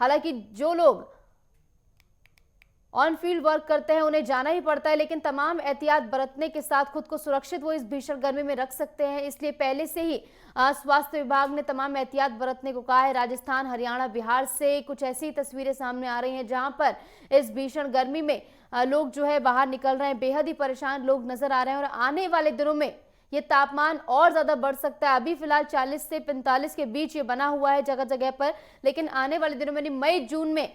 हालांकि जो लोग ऑन फील्ड वर्क करते हैं उन्हें जाना ही पड़ता है, लेकिन तमाम एहतियात बरतने के साथ खुद को सुरक्षित वो इस भीषण गर्मी में रख सकते हैं। इसलिए पहले से ही स्वास्थ्य विभाग ने तमाम एहतियात बरतने को कहा है। राजस्थान, हरियाणा, बिहार से कुछ ऐसी तस्वीरें सामने आ रही हैं जहां पर इस भीषण गर्मी में लोग जो है बाहर निकल रहे हैं, बेहद ही परेशान लोग नजर आ रहे हैं। और आने वाले दिनों में ये तापमान और ज्यादा बढ़ सकता है। अभी फिलहाल 40 से 45 के बीच ये बना हुआ है जगह जगह पर, लेकिन आने वाले दिनों में मई जून में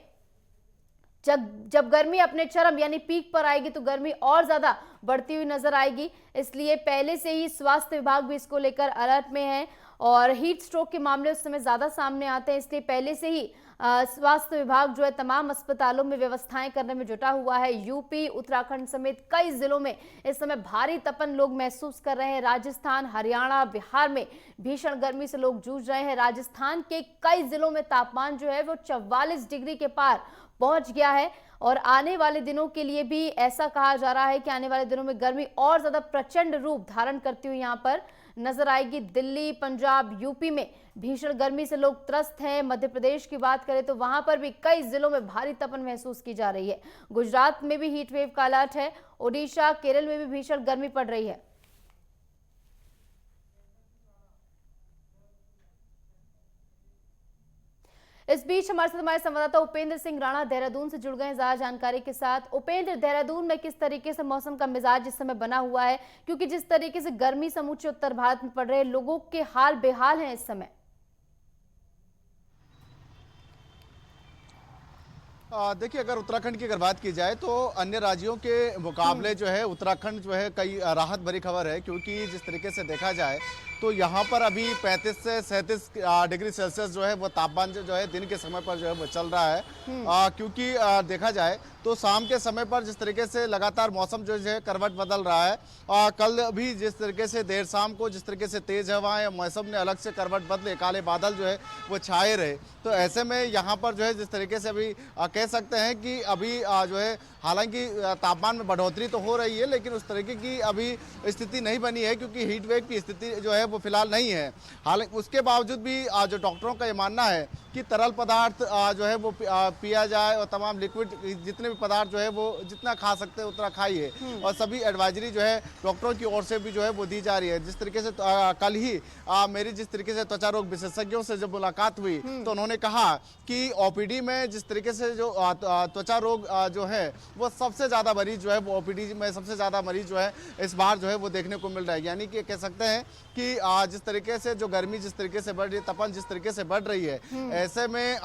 जब गर्मी अपने चरम यानी पीक पर आएगी तो गर्मी और ज्यादा बढ़ती हुई नजर आएगी। इसलिए पहले से ही स्वास्थ्य विभाग भी इसको लेकर अलर्ट में है और हीट स्ट्रोक के मामले उस समय ज्यादा सामने आते हैं। इसलिए पहले से ही स्वास्थ्य विभाग जो है तमाम अस्पतालों में व्यवस्थाएं करने में जुटा हुआ है। यूपी, उत्तराखंड समेत कई जिलों में इस समय भारी तपन लोग महसूस कर रहे हैं। राजस्थान, हरियाणा, बिहार में भीषण गर्मी से लोग जूझ रहे हैं। राजस्थान के कई जिलों में तापमान जो है वो 44 डिग्री के पार पहुंच गया है और आने वाले दिनों के लिए भी ऐसा कहा जा रहा है कि आने वाले दिनों में गर्मी और ज्यादा प्रचंड रूप धारण करती हुई यहां पर नजर आएगी। दिल्ली, पंजाब, यूपी में भीषण गर्मी से लोग त्रस्त हैं। मध्य प्रदेश की बात करें तो वहां पर भी कई जिलों में भारी तपन महसूस की जा रही है। गुजरात में भी हीट वेव का अलर्ट है। ओडिशा, केरल में भी भीषण गर्मी पड़ रही है। इस बीच हमारे साथ हमारे संवाददाता उपेंद्र सिंह राणा देहरादून से जुड़ गए हैं ज्यादा जानकारी के साथ। उपेंद्र, देहरादून में किस तरीके से मौसम का मिजाज इस समय बना हुआ है, क्योंकि जिस तरीके से गर्मी समूचे उत्तर भारत में पड़ रहे हैं, लोगों के हाल बेहाल हैं इस समय। देखिए, अगर उत्तराखंड की अगर बात की जाए तो अन्य राज्यों के मुकाबले जो है उत्तराखंड जो है कई राहत भरी खबर है, क्योंकि जिस तरीके से देखा जाए तो यहाँ पर अभी 35 से 37 डिग्री सेल्सियस जो है वो तापमान जो है दिन के समय पर जो है वो चल रहा है। क्योंकि देखा जाए तो शाम के समय पर जिस तरीके से लगातार मौसम जो है करवट बदल रहा है। कल भी जिस तरीके से देर शाम को जिस तरीके से तेज हवाएं, मौसम ने अलग से करवट बदले, काले बादल जो है वो छाए रहे। तो ऐसे में यहाँ पर जो है जिस तरीके से अभी कह सकते हैं कि अभी जो है हालांकि तापमान में बढ़ोतरी तो हो रही है, लेकिन उस तरीके की अभी स्थिति नहीं बनी है, क्योंकि हीट वेव की स्थिति जो है वो फिलहाल नहीं है। हालांकि उसके बावजूद भी जो डॉक्टरों का ये मानना है कि तरल पदार्थ जो है वो पिया जाए और तमाम लिक्विड जितने भी पदार्थ जो है वो जितना खा सकते हैं उतना खाइए। और सभी एडवाइजरी जो है डॉक्टरों की ओर से भी जो है वो दी जा रही है। जिस तरीके से कल ही मेरी जिस तरीके से त्वचा रोग विशेषज्ञों से जब मुलाकात हुई तो उन्होंने कहा कि ओपीडी में जिस तरीके से जो त्वचा रोग जो है वो सबसे ज्यादा मरीज जो है वो ओपीडी में सबसे ज्यादा मरीज जो है इस बार जो है वो देखने को मिल रहा है। यानी कि कह सकते हैं कि जिस तरीके से जो गर्मी जिस तरीके से बढ़ रही है, तपन जिस तरीके से बढ़ रही है, ऐसे में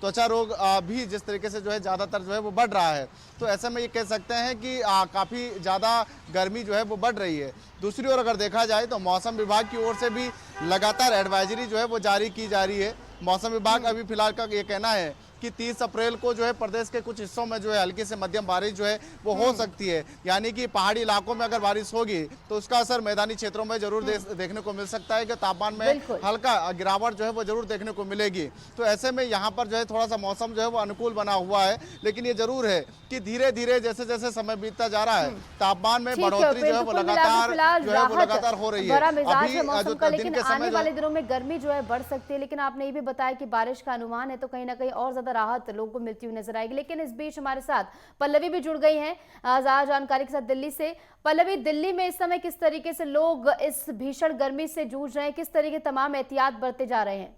त्वचा रोग भी जिस तरीके से जो है ज्यादातर जो है वो बढ़ रहा है। तो ऐसे में ये कह सकते हैं कि काफी ज्यादा गर्मी जो है वो बढ़ रही है। दूसरी ओर अगर देखा जाए तो मौसम विभाग की ओर से भी लगातार एडवाइजरी जो है वो जारी की जा रही है। मौसम विभाग अभी फिलहाल का ये कहना है कि 30 अप्रैल को जो है प्रदेश के कुछ हिस्सों में जो है हल्की से मध्यम बारिश जो है वो हो सकती है। यानी कि पहाड़ी इलाकों में अगर बारिश होगी तो उसका असर मैदानी क्षेत्रों में जरूर देखने को मिल सकता है कि तापमान में हल्का गिरावट जो है वो जरूर देखने को मिलेगी। तो ऐसे में यहाँ पर जो है थोड़ा सा मौसम जो है वो अनुकूल बना हुआ है, लेकिन ये जरूर है कि धीरे धीरे जैसे जैसे समय बीतता जा रहा है तापमान में बढ़ोतरी जो है वो लगातार जो है वो लगातार हो रही है। अभी लेकिन आने वाले दिनों में गर्मी जो है बढ़ सकती है, लेकिन आपने ये भी बताया कि बारिश का अनुमान है तो कहीं ना कहीं और ज्यादा राहत लोगों को मिलती हुई नजर आएगी। लेकिन इस बीच हमारे साथ पल्लवी भी जुड़ गई हैं ज्यादा जानकारी के साथ दिल्ली से। पल्लवी, दिल्ली में इस समय किस तरीके से लोग इस भीषण गर्मी से जूझ रहे हैं, किस तरीके तमाम एहतियात बरते जा रहे हैं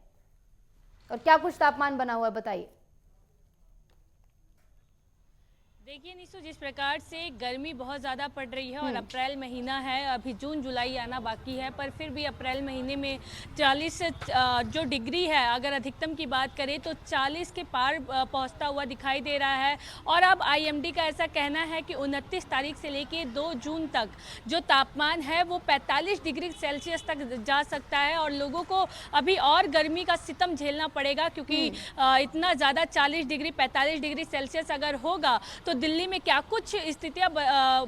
और क्या कुछ तापमान बना हुआ है, बताइए। देखिए निशु, जिस प्रकार से गर्मी बहुत ज़्यादा पड़ रही है और अप्रैल महीना है, अभी जून जुलाई आना बाकी है, पर फिर भी अप्रैल महीने में 40 जो डिग्री है, अगर अधिकतम की बात करें तो 40 के पार पहुंचता हुआ दिखाई दे रहा है। और अब आईएमडी का ऐसा कहना है कि 29 तारीख से लेके 2 जून तक जो तापमान है वो 45 डिग्री सेल्सियस तक जा सकता है और लोगों को अभी और गर्मी का सितम झेलना पड़ेगा, क्योंकि इतना ज़्यादा 40 डिग्री 45 डिग्री सेल्सियस अगर होगा तो तो दिल्ली में क्या कुछ स्थितियाँ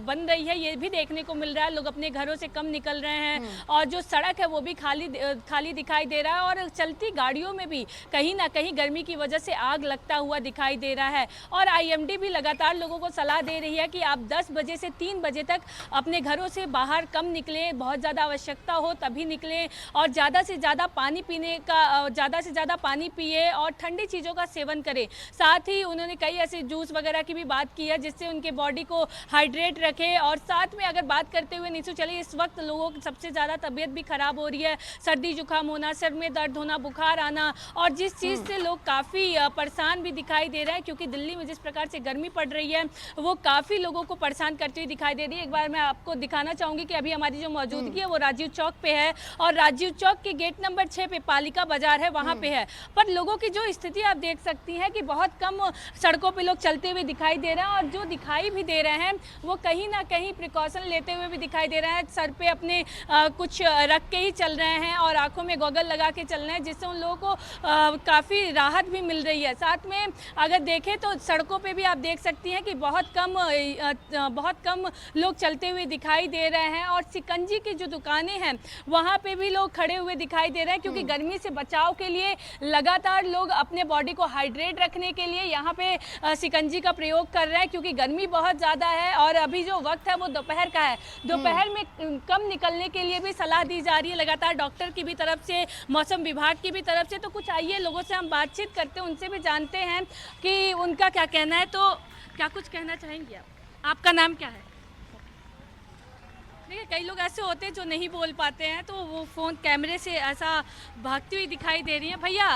बन रही है ये भी देखने को मिल रहा है। लोग अपने घरों से कम निकल रहे हैं और जो सड़क है वो भी खाली दिखाई दे रहा है और चलती गाड़ियों में भी कहीं ना कहीं गर्मी की वजह से आग लगता हुआ दिखाई दे रहा है। और आईएमडी भी लगातार लोगों को सलाह दे रही है कि आप 10 बजे से 3 बजे तक अपने घरों से बाहर कम निकलें, बहुत ज़्यादा आवश्यकता हो तभी निकलें और ज़्यादा से ज़्यादा पानी पिए और ठंडी चीज़ों का सेवन करें। साथ ही उन्होंने कई ऐसे जूस वगैरह की भी बात की है जिससे उनके बॉडी को हाइड्रेट रखे। और साथ में अगर बात करते हुए निशु चलिए, इस वक्त लोगों की सबसे ज़्यादा तबीयत भी खराब हो रही है, सर्दी जुकाम होना, सर में दर्द होना, बुखार आना, और जिस चीज़ से लोग काफ़ी परेशान भी दिखाई दे रहे हैं क्योंकि दिल्ली में जिस प्रकार से गर्मी पड़ रही है वो काफ़ी लोगों को परेशान करती हुई दिखाई दे रही है। एक बार मैं आपको दिखाना चाहूँगी कि अभी हमारी जो मौजूदगी है वो राजीव चौक पे है और राजीव चौक के गेट नंबर 6 पे पालिका बाजार है, वहाँ पे है। पर लोगों की जो स्थिति आप देख सकती हैं कि बहुत कम सड़कों पे लोग चलते हुए दिखाई दे रहे हैं और जो दिखाई भी दे रहे हैं वो कहीं ना कहीं प्रिकॉशन लेते हुए भी दिखाई दे रहे हैं। सर पे अपने कुछ रख के ही चल रहे हैं और आंखों में गॉगल लगा के चल रहे हैं जिससे उन लोगों को काफ़ी राहत भी मिल रही है। साथ में अगर देखें तो सड़कों पे भी आप देख सकती हैं कि बहुत कम लोग चलते हुए दिखाई दे रहे हैं और शिकंजी की जो दुकानें हैं वहाँ पे भी लोग खड़े हुए दिखाई दे रहे हैं क्योंकि गर्मी से बचाव के लिए लगातार लोग अपने बॉडी को हाइड्रेट रखने के लिए यहाँ पे शिकंजी का प्रयोग कर रहे हैं क्योंकि गर्मी बहुत ज़्यादा है और अभी जो वक्त है वो दोपहर का है। दोपहर में कम निकलने के लिए भी सलाह दी जा रही है लगातार डॉक्टर की भी तरफ से, मौसम विभाग की भी तरफ से। तो कुछ आइए लोगों से हम बातचीत करते हैं, उनसे भी जानते हैं कि उनका क्या कहना है। तो क्या कुछ कहना चाहेंगे आप? आपका नाम क्या है? देखिए कई लोग ऐसे होते हैं जो नहीं बोल पाते हैं तो वो फ़ोन कैमरे से ऐसा भागती हुई दिखाई दे रही है। भैया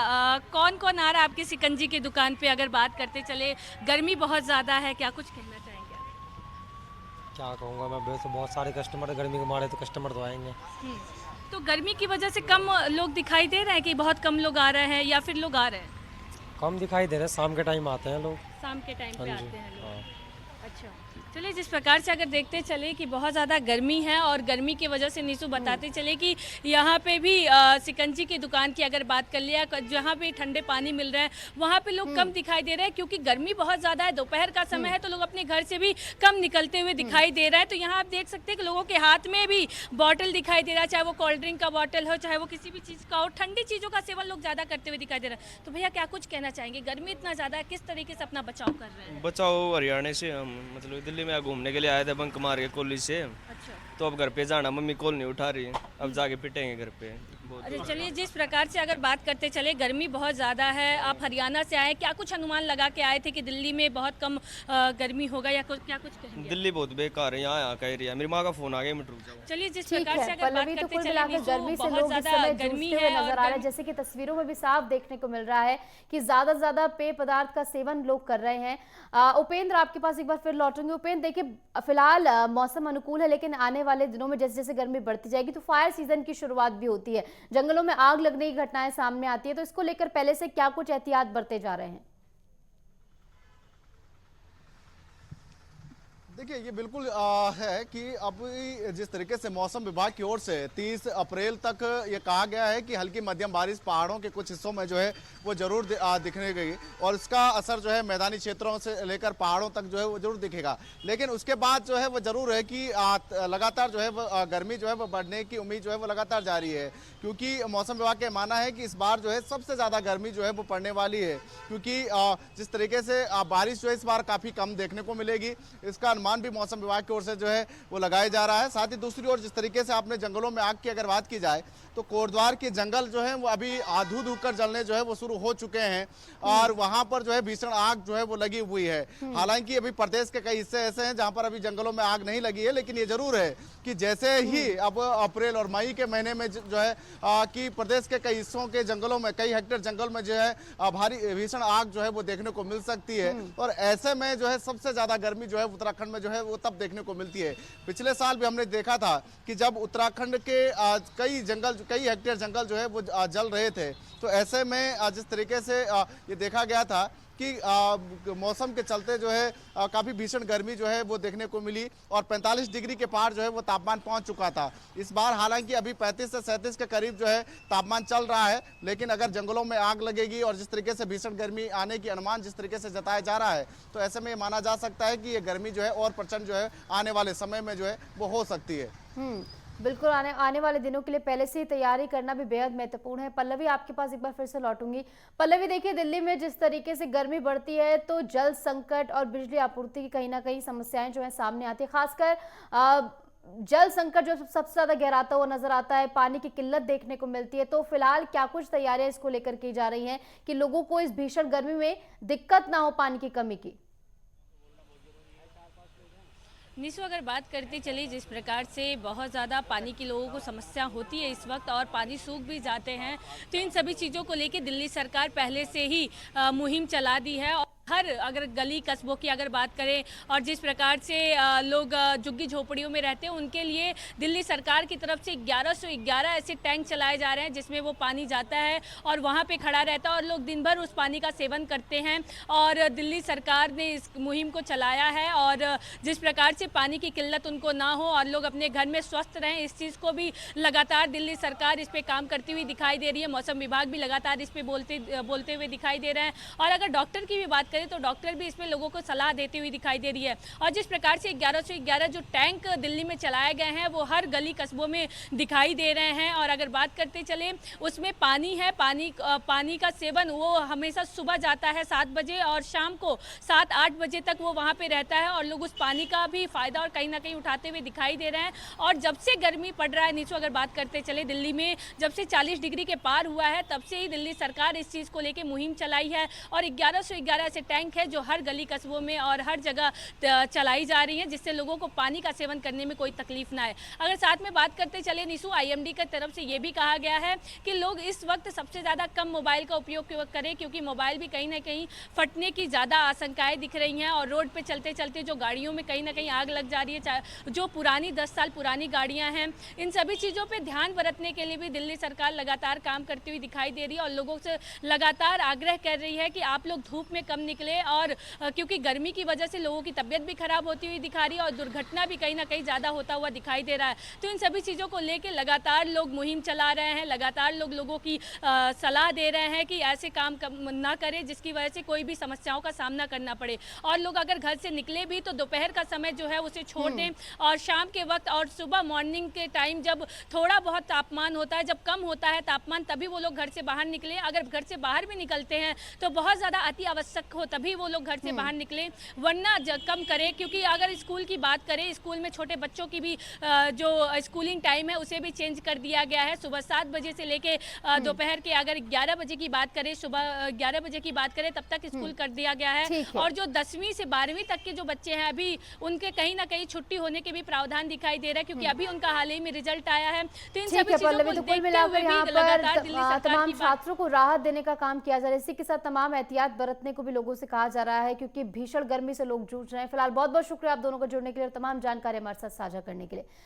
कौन कौन आ रहा है आपकी शिकंजी की दुकान पे? अगर बात करते चले, गर्मी बहुत ज़्यादा है, क्या कुछ कहना चाहेंगे आप? क्या कहूँगा मैं, वैसे बहुत सारे कस्टमर गर्मी के मारे तो कस्टमर तो आएंगे। तो गर्मी की वजह से कम लोग दिखाई दे रहे हैं कि बहुत कम लोग आ रहे हैं या फिर लोग आ रहे हैं? कम दिखाई दे रहे हैं, शाम के टाइम आते हैं लोग। शाम के टाइम पे हाँ जी, आते हैं लोग। हाँ। अच्छा चलिए, जिस प्रकार से अगर देखते चले कि बहुत ज़्यादा गर्मी है और गर्मी की वजह से निशु बताते चले कि यहाँ पे भी शिकंजी की दुकान की अगर बात कर लिया, जहाँ पे ठंडे पानी मिल रहा है वहाँ पे लोग कम दिखाई दे रहे हैं क्योंकि गर्मी बहुत ज़्यादा है, दोपहर का समय है तो लोग अपने घर से भी कम निकलते हुए दिखाई दे रहा है। तो यहाँ आप देख सकते हैं कि लोगों के हाथ में भी बॉटल दिखाई दे रहा है, चाहे वो कोल्ड ड्रिंक का बॉटल हो, चाहे वो किसी भी चीज़ का हो, ठंडी चीज़ों का सेवन लोग ज़्यादा करते हुए दिखाई दे रहा है। तो भैया क्या कुछ कहना चाहेंगे, गर्मी इतना ज़्यादा है, किस तरीके से अपना बचाव कर रहे हैं? बचाओ हरियाणा से, हम मतलब दिल्ली में घूमने के लिए आए थे बंक मार के कॉलेज से। अच्छा तो अब घर पे जाना, मम्मी कॉल नहीं उठा रही, अब जाके पिटेंगे घर पे। अरे चलिए, जिस प्रकार से अगर बात करते चले गर्मी बहुत ज़्यादा है, आप हरियाणा से आए, क्या कुछ अनुमान लगा के आए थे कि दिल्ली में बहुत कम गर्मी होगा या क्या कुछ कहेंगे? दिल्ली बहुत बेकार है, यहाँ कह रही है, मेरी माँ का फोन आ गया, मैं रुक जाऊँ। चलिए, जिस ठीक प्रकार से है अगर बात पल्लवी, तो करते कुल चले मिलाकर निशु, गर्मी से बहुत लोग इस ज़्यादा समय गर्मी जूझते हुए है नजर आ रहे हैं, जैसे कि तस्वीरों में भी साफ देखने को मिल रहा है कि ज्यादा से ज्यादा पेय पदार्थ का सेवन लोग कर रहे हैं। उपेंद्र, आपके पास एक बार फिर लौटूंगी। उपेंद्र, देखिए फिलहाल मौसम अनुकूल है लेकिन आने वाले दिनों में जैसे जैसे गर्मी बढ़ती जाएगी तो फायर सीजन की शुरुआत भी होती है, जंगलों में आग लगने की घटनाएं सामने आती है, तो इसको लेकर पहले से क्या कुछ एहतियात बरते जा रहे हैं? देखिए ये बिल्कुल है कि अब जिस तरीके से मौसम विभाग की ओर से 30 अप्रैल तक ये कहा गया है कि हल्की मध्यम बारिश पहाड़ों के कुछ हिस्सों में जो है वो जरूर दिखने गई और इसका असर जो है मैदानी क्षेत्रों से लेकर पहाड़ों तक जो है वो जरूर दिखेगा। लेकिन उसके बाद जो है वो जरूर है कि लगातार जो है वो गर्मी जो है वो बढ़ने की उम्मीद जो है वो लगातार जारी है, क्योंकि मौसम विभाग का मानना है कि इस बार जो है सबसे ज़्यादा गर्मी जो है वो पड़ने वाली है, क्योंकि जिस तरीके से बारिश जो है इस बार काफ़ी कम देखने को मिलेगी, इसका अनुमान भी मौसम विभाग की ओर से जो है वो लगाया जा रहा है। साथ ही दूसरी ओर जिस तरीके से आपने जंगलों में आग की अगर बात की जाए तो कोटद्वार के जंगल जो है वो अभी आधू धूक कर जलने जो है वो शुरू हो चुके हैं और वहां पर जो है भीषण आग जो है वो लगी हुई है। हालांकि अभी प्रदेश के कई हिस्से ऐसे हैं जहां पर अभी जंगलों में आग नहीं लगी है, लेकिन ये जरूर है कि जैसे ही अब अप्रैल और मई के महीने में जो है कि प्रदेश के कई हिस्सों के जंगलों में, कई हेक्टेयर जंगल में जो है भारी भीषण आग जो है वो देखने को मिल सकती है और ऐसे में जो है सबसे ज्यादा गर्मी जो है उत्तराखंड में जो है वो तब देखने को मिलती है। पिछले साल भी हमने देखा था कि जब उत्तराखंड के कई हेक्टेयर जंगल जो है वो जल रहे थे, तो ऐसे में जिस तरीके से ये देखा गया था कि मौसम के चलते जो है काफ़ी भीषण गर्मी जो है वो देखने को मिली और 45 डिग्री के पार जो है वो तापमान पहुंच चुका था। इस बार हालांकि अभी 35 से 37 के करीब जो है तापमान चल रहा है, लेकिन अगर जंगलों में आग लगेगी और जिस तरीके से भीषण गर्मी आने की अनुमान जिस तरीके से जताया जा रहा है, तो ऐसे में माना जा सकता है कि ये गर्मी जो है और प्रचंड जो है आने वाले समय में जो है वो हो सकती है। बिल्कुल, आने वाले दिनों के लिए पहले से ही तैयारी करना भी बेहद महत्वपूर्ण है। पल्लवी, आपके पास एक बार फिर से लौटूंगी। पल्लवी, देखिए दिल्ली में जिस तरीके से गर्मी बढ़ती है तो जल संकट और बिजली आपूर्ति की कहीं ना कहीं समस्याएं जो है सामने आती है। खासकर जल संकट जो सबसे ज्यादा गहराता हुआ नजर आता है, पानी की किल्लत देखने को मिलती है। तो फिलहाल क्या कुछ तैयारियां इसको लेकर की जा रही हैं कि लोगों को इस भीषण गर्मी में दिक्कत ना हो पानी की कमी की? निशु, अगर बात करते चली जिस प्रकार से बहुत ज़्यादा पानी की लोगों को समस्या होती है इस वक्त और पानी सूख भी जाते हैं, तो इन सभी चीज़ों को लेकर दिल्ली सरकार पहले से ही मुहिम चला दी है। और हर अगर गली कस्बों की अगर बात करें और जिस प्रकार से लोग झुग्गी झोपड़ियों में रहते हैं उनके लिए दिल्ली सरकार की तरफ से 1111 ऐसे टैंक चलाए जा रहे हैं जिसमें वो पानी जाता है और वहाँ पे खड़ा रहता है और लोग दिन भर उस पानी का सेवन करते हैं। और दिल्ली सरकार ने इस मुहिम को चलाया है और जिस प्रकार से पानी की किल्लत उनको ना हो और लोग अपने घर में स्वस्थ रहें, इस चीज़ को भी लगातार दिल्ली सरकार इस पर काम करती हुई दिखाई दे रही है। मौसम विभाग भी लगातार इस पर बोलते हुए दिखाई दे रहे हैं। और अगर डॉक्टर की भी बात करें तो डॉक्टर भी इसमें लोगों को सलाह देती हुई दिखाई दे रही है। और जिस प्रकार से 1111 जो टैंक दिल्ली में चलाए गए हैं वो हर गली कस्बों में दिखाई दे रहे हैं। और अगर बात करते चले उसमें पानी है, पानी का सेवन वो हमेशा सुबह जाता है 7 बजे और शाम को 7-8 बजे तक वो वहाँ पे रहता है और लोग उस पानी का भी फायदा और कहीं ना कहीं उठाते हुए दिखाई दे रहे हैं। और जब से गर्मी पड़ रहा है नीचू, अगर बात करते चले दिल्ली में जब से 40 डिग्री के पार हुआ है तब से ही दिल्ली सरकार इस चीज़ को लेकर मुहिम चलाई है और 1111 ऐसे टैंक है जो हर गली कस्बों में और हर जगह चलाई जा रही है जिससे लोगों को पानी का सेवन करने में कोई तकलीफ ना आए। अगर साथ में बात करते चले निशु, आईएमडी की तरफ से ये भी कहा गया है कि लोग इस वक्त सबसे ज़्यादा कम मोबाइल का उपयोग करें क्योंकि मोबाइल भी कहीं ना कहीं फटने की ज़्यादा आशंकाएं दिख रही हैं और रोड पे चलते चलते जो गाड़ियों में कहीं ना कहीं आग लग जा रही है, जो पुरानी 10 साल पुरानी गाड़ियां हैं, इन सभी चीज़ों पे ध्यान बरतने के लिए भी दिल्ली सरकार लगातार काम करती हुई दिखाई दे रही है और लोगों से लगातार आग्रह कर रही है कि आप लोग धूप में कम निकले। और क्योंकि गर्मी की वजह से लोगों की तबीयत भी खराब होती हुई दिखा रही है और दुर्घटना भी कहीं ना कहीं ज़्यादा होता हुआ दिखाई दे रहा है। तो इन सभी चीज़ों को लेकर लगातार लोग मुहिम चला रहे हैं, लगातार लोगों की सलाह दे रहे हैं कि ऐसे काम ना करें जिसकी वजह से कोई भी समस्याओं का सामना करना पड़े। और लोग अगर घर से निकले भी तो दोपहर का समय जो है उसे छोड़ दें और शाम के वक्त और सुबह मॉर्निंग के टाइम जब थोड़ा बहुत तापमान होता है, जब कम होता है तापमान, तभी वो लोग घर से बाहर निकले। अगर घर से बाहर भी निकलते हैं तो बहुत ज़्यादा अति आवश्यक हो तभी वो लोग घर से बाहर निकले, वरना कम करें। क्योंकि अगर स्कूल की बात करें, स्कूल में छोटे बच्चों की भी जो स्कूलिंग टाइम है उसे भी चेंज कर दिया गया है। सुबह 7 बजे से लेके दोपहर के अगर 11 बजे की बात करें, सुबह 11 बजे की बात करें तब तक स्कूल कर दिया गया है। और जो 10वीं से 12वीं तक के जो बच्चे हैं अभी उनके कहीं ना कहीं छुट्टी होने के भी प्रावधान दिखाई दे रहा है क्योंकि अभी उनका हाल ही में रिजल्ट आया है। तो इन सभी चीजों को देखते हुए भी लगातार दिल्ली सरकार तमाम छात्रों को राहत देने का काम किया जा रहा है। इसी के साथ तमाम एहतियात बरतने को भी लोगों से कहा जा रहा है क्योंकि भीषण गर्मी से लोग जूझ रहे हैं। फिलहाल बहुत बहुत शुक्रिया आप दोनों को जुड़ने के लिए और तमाम जानकारी हमारे साथ साझा करने के लिए।